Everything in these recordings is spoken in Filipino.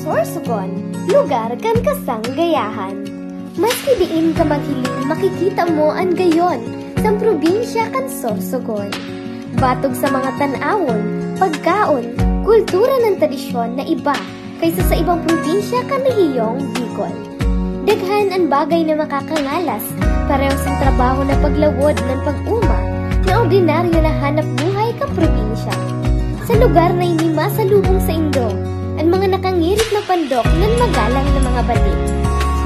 Sorsogon, lugar kan kasanggayahan. Maski diin ka maghiling, makikita mo an gayon, sang probinsya kan Sorsogon. Batog sa mga tanawon, pagkaon, kultura ng tradisyon na iba kaysa sa ibang probinsya kan rehiyong Bicol. Daghan ang bagay na makakangalas, pareho sa trabaho na paglawod ng pag-uma na ordinaryo na hanap buhay ka probinsya. Sa lugar na hindi masalubong sa Indo, ang mga nakangirit na pandok ng magalang na mga balit.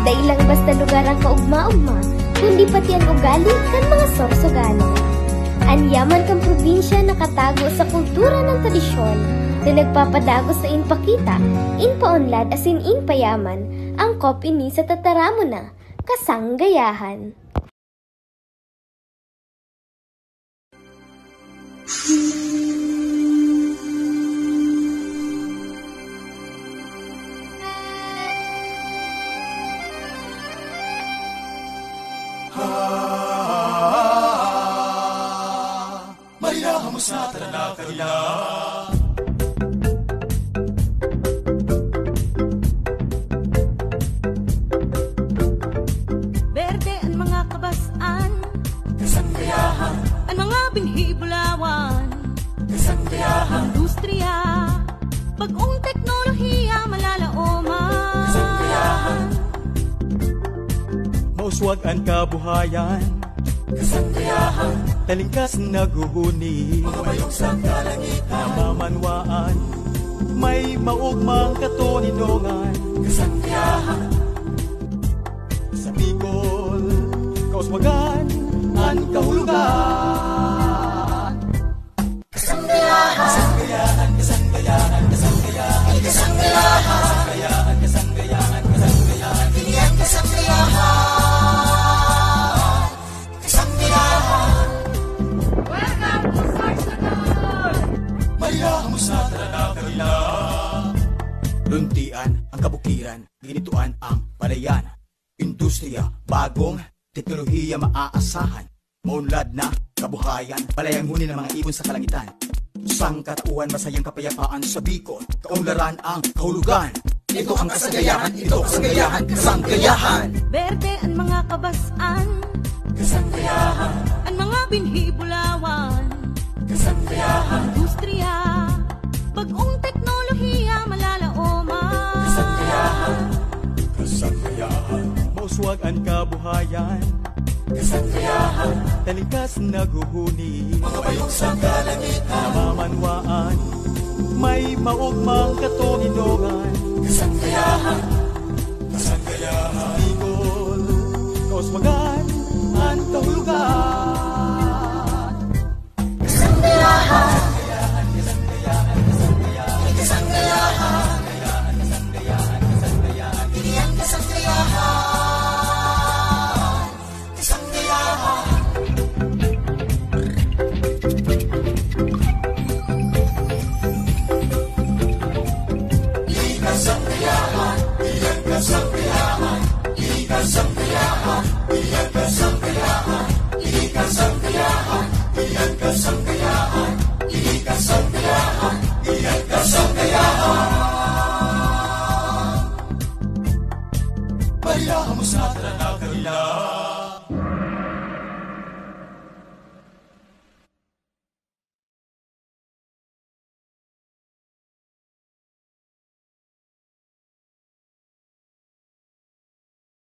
Dahil lang basta lugar ang kaugma-ugma, kundi pati ang ugali kan mga Sorsogano. Ang yaman kang probinsya nakatago sa kultura ng tradisyon na nagpapadago sa inpakita, inpaunlad asin inpayaman, angkop ini sa tataramo na kasanggayahan. Marihamos na tara kanila. Berde ang mga kabasan, Kasanggayahan, ang mga binhi-bulawan, kasanggayahan, industriya, bagong teknolohiya malalaoman. kasanggayahan, Mauswag ang kabuhayan, kasanggayahan, talingkas naguhuni, mga bayog sa kalangitan, namamanwaan, may maugmang katuninongan. kasanggayahan, Sa Bicol, kauswagan, ang kahulugan. kasanggayahan, kasanggayahan, kasanggayahan, kasanggayahan, kasanggayahan, kasanggayahan, kasanggayahan, iniyan kasanggayahan, kasanggayahan. Welcome to Sorsogon! Marihamos na tara kanila. Luntian ang kabukiran, ginituan ang palayan. Industriya, bagong teknolohiya maaasahan. Maunlad na kabuhayan, palayang huni ng mga ibon sa kalangitan. Sang katauhan, masayang kapayapaan sa Bicol, kaunlaran ang kahulugan. Ito ang kasanggayahan, ito kasanggayahan, kasanggayahan, Berde ang mga kabasan, kasanggayahan, ang mga binhi-bulawan, kasanggayahan, industriya, bagong teknolohiya malalaoman. kasanggayahan, Kasanggayahan, mauswag ang kabuhayan, kasanggayahan, talingkas naguhuni, mga bayog sa kalangitan, namamanwaan, may maugmang katuninongan. kasanggayahan, kasanggayahan, Bicol, kauswagan, ang kahulugan. kasanggayahan, iniyan kasanggayahan, kasanggayahan. Kasanggayahan, iyan kasanggayahan, ini kasanggayahan, iyan kasanggayahan, ini kasanggayahan, iyan kasanggayahan, ini kasanggayahan, iyan kasanggayahan.